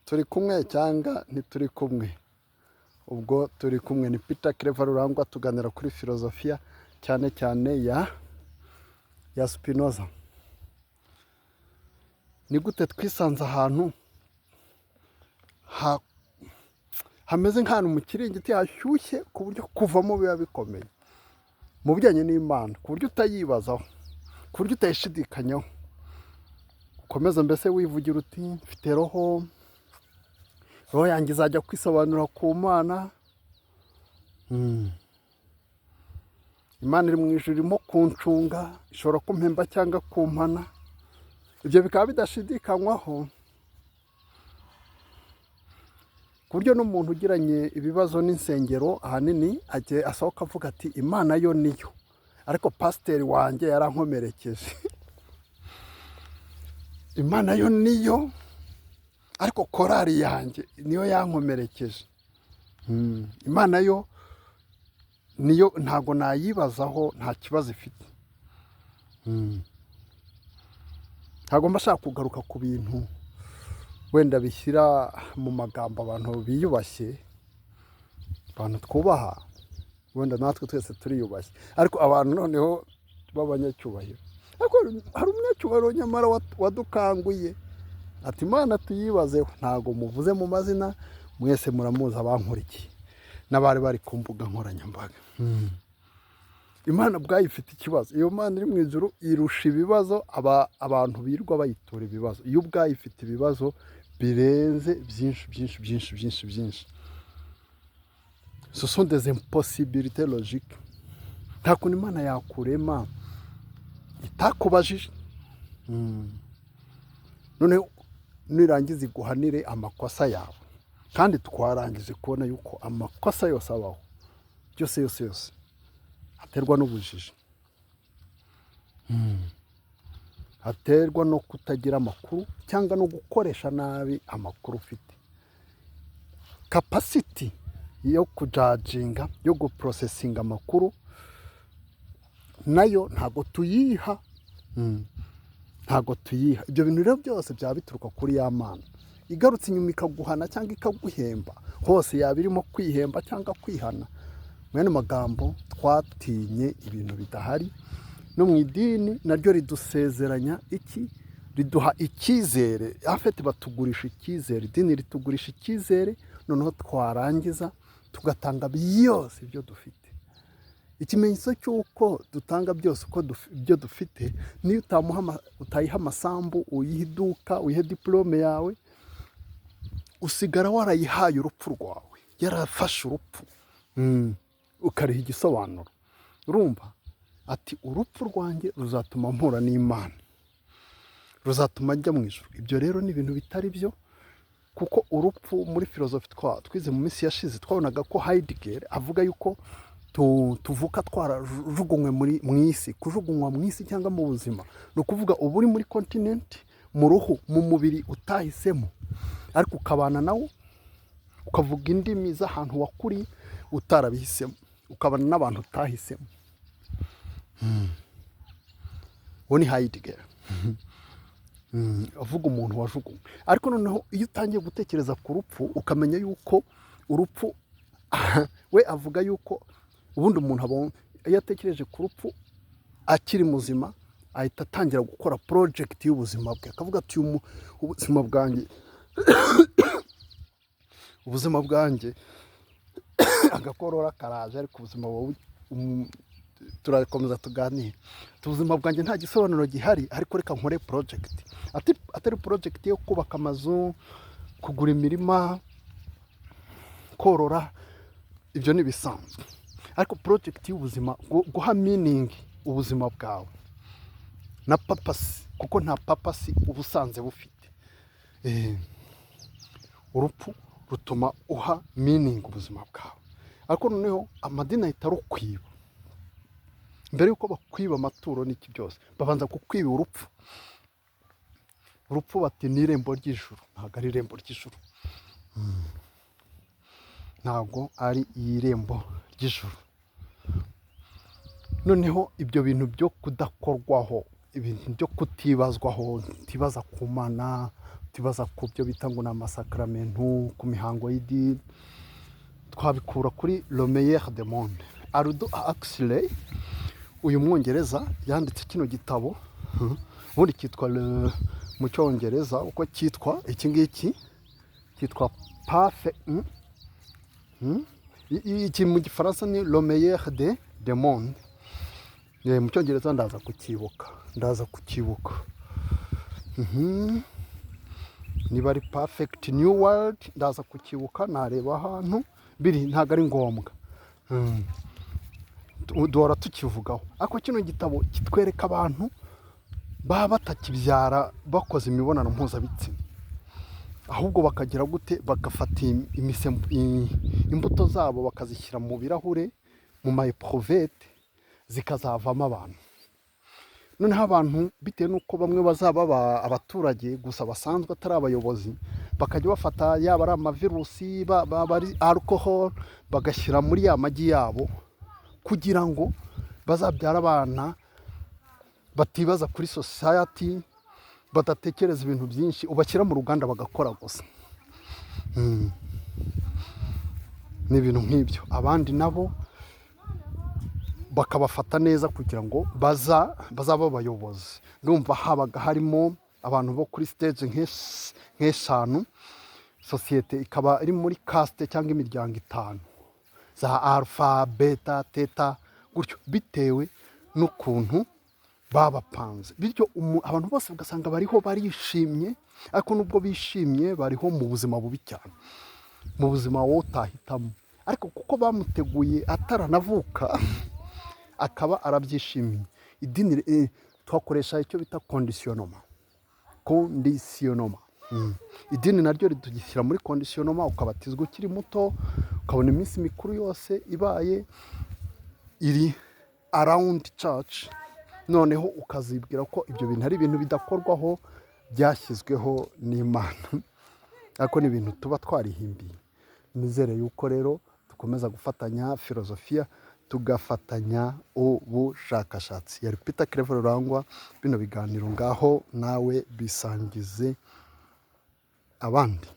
turi kumwe cyangwa ntituri kumwe. Ubwo turi kumwe ni Peter Claver Rurangwa, tuganira kuri filozofiya cyane cyane ya Spinoza. Ni gute twisanze ahantu hameze nk'ahantu mu kiringiti hashyushye ku buryo kuvamo biba bikomeye mu bijyanye n'Imana, ku buryo utayibazaho, ku buryo utayishidikanyaho, ukomeza mbese wivugira uti mfite roho yanjye izajya kwisobanura ku Mana. Imana iri mu ijuru irimo kuncunga, ishobora kumpemba cyangwa kumpana. Ibyo bikaba bidashidikanywaho, ku buryo n'umuntu ugiranye ibibazo n'insengero ahanini asohoka avuga ati Imana yo niyo, ariko pasiteri wanjye yarankomerekeje. Imana yo niyo, ariko korari yanjye niyo yankomerekeje. Imana yo niyo ntago nayibazaho, nta kibazo ifite. Ntago mbashaka kugaruka ku bintu wenda bishyira mu magambo abantu biyubashye, abantu twubaha, wenda natwe twese turiyubashye, ariko abantu noneho b'abanyacyubahiro. Ariko hari umunyacyubahiro nyamara wadukanguye ati Imana tuyibazeho. Ntago muvuze mu mazina, mwese muramuzi abankurikiye n'abari bari ku mbuga nkoranyambaga. Imana ubwayo ifite ikibazo. Iyo Mana iri mu ijuru irusha ibibazo abantu birirwa bayitura ibibazo. Iyo ubwayo ifite ibibazo birenze byinshi. Ce sont des impossibilités logiques. Nta kuntu Imana yakurema itakubajije. None nirangiza iguhanire amakosa yawe, kandi twarangije kubona yuko amakosa yose abaho, yose aterwa n'ubujiji, aterwa no kutagira amakuru cyangwa no gukoresha nabi amakuru ufite. Capacity yo kujajinga, yo guprocesinga amakuru nayo ntago tuyiha. Ibyo bintu rero byose byaba bituruka kuri ya Mana. Igarutse inyuma ikaguhana cyangwa ikaguhemba, hose yaba irimo kwihemba cyangwa kwihana. Mwene magambo twatinye ibintu bidahari. No mu idini naryo ridusezeranya iki? Riduha icyizere. Afite batugurisha icyizere, idini ritugurisha icyizere, noneho twarangiza tugatanga byose ibyo dufite. Ikimenyetso cy'uko dutanga byose uko ibyo dufite, niyo utayiha amasambu, uyiha iduka, uyihe diplome yawe, usigara warayihaye urupfu rwawe, yarafashe urupfu, ukariha igisobanuro. Urumva ati urupfu rwanjye ruzatuma mpura n'Imana, ruzatuma njya mu ijuru. Ibyo rero ni ibintu bitari byo, kuko urupfu muri filozofi twize mu minsi yashize twabonaga ko Heidegger avuga yuko tuvuka twarajugunywe mu isi. Kujugunywa mu isi cyangwa mu buzima ni ukuvuga uba uri muri kontinenti, mu ruhu, mu mubiri utahisemo, ariko ukabana nawo, ukavuga indimi z'ahantu wakuriye utarabihisemo, ukabana n'abantu utahisemo. Uwo ni Heidegger avuga umuntu wajugunywe. Ariko noneho iyo utangiye gutekereza ku rupfu, ukamenya yuko urupfu we avuga yuko ubundi umuntu iyo atekereje ku rupfu akiri muzima, ahita atangira gukora project y'ubuzima bwe. Akavuga ati ubuzima bwanjye agakorora karaje, ariko ubuzima bwawe turakomeza tuganire. Ubuzima bwanjye nta gisobanuro gihari, ariko reka nkore project. Atari project yo kubaka amazu, kugura imirima, korora, ibyo ni bisanzwe. Ariko project y'ubuzima, guha meaning ubuzima bwawe na purpose, kuko nta purpose ubusanze bufite. Urupfu rutuma uha meaning ubuzima bwawe. Ariko noneho amadini ahita rukwiba. Mbere yuko bakwiba amaturo n'iki byose, babanza kukwiba urupfu. Urupfu bati ni irembo ry'ijuru. Ntabwo ari irembo ry'ijuru. Ntabwo ari irembo ry'ijuru. Noneho ibyo bintu byo kudakorwaho, ibintu byo kutibazwaho, utibaza ku Mana, twibaza ku byo bita ngo ni amasakaramentu, ku mihango y'idini, twabikura kuri le meilleur de monde. Aldous Huxley, uyu mwongereza yanditse kino gitabo, ubundi cyitwa mu cyongereza uko cyitwa, iki ngiki cyitwa Perfect, iki mu gifaransa ni le meilleur de monde. Mu cyongereza ndaza kukibuka, niba ari Perfect New World ndaza kukibuka, nareba ahantu biri, ntabwo ari ngombwa, duhora tukivugaho. Ariko kino gitabo kitwereka abantu baba batakibyara bakoze imibonano mpuzabitsina, ahubwo bakagira gute, bagafata imbuto zabo bakazishyira mu birahure, mu mayiporuvete, zikazavamo abantu. Noneho abantu bitewe n'uko bamwe bazaba abaturage gusa basanzwe atari abayobozi, bakajya bafata yaba ari amavirusi, baba ari alcohol, bagashyira muri ya magi yabo kugira ngo bazabyara abana batibaza kuri society, badatekereza ibintu byinshi, ubashyira mu ruganda bagakora gusa. Ni ibintu nk'ibyo. Abandi nabo bakabafata neza kugira ngo bazaba abayobozi. Ndumva habaga harimo abantu bo kuri stage nk'eshanu, sosiyete ikaba iri muri caste cyangwa imiryango 5, za alpha, beta, theta, gutyo bitewe n'ukuntu babapanze. Bityo abantu bose ugasanga bariho barishimye, ariko nubwo bishimye bariho mu buzima bubi cyane, mu buzima wowe utahitamo, ariko kuko bamuteguye ataranavuka akaba arabyishimiye. Idini twakoresha icyo bita conditionnement. Idini naryo ridugishyira muri conditionnement, ukabatizwa ukiri muto, ukabona iminsi mikuru yose ibaye iri around church, noneho ukazibwira ko ibyo bintu ari ibintu bidakorwaho, byashyizweho n'Imana, ariko ni ibintu tuba twarihimbiye. Nizere yuko rero dukomeza gufatanya filozofiya, tugafatanya ubushakashatsi. Yari Peter Claver Rurangwa, bino biganiro ngaho nawe bisangize abandi.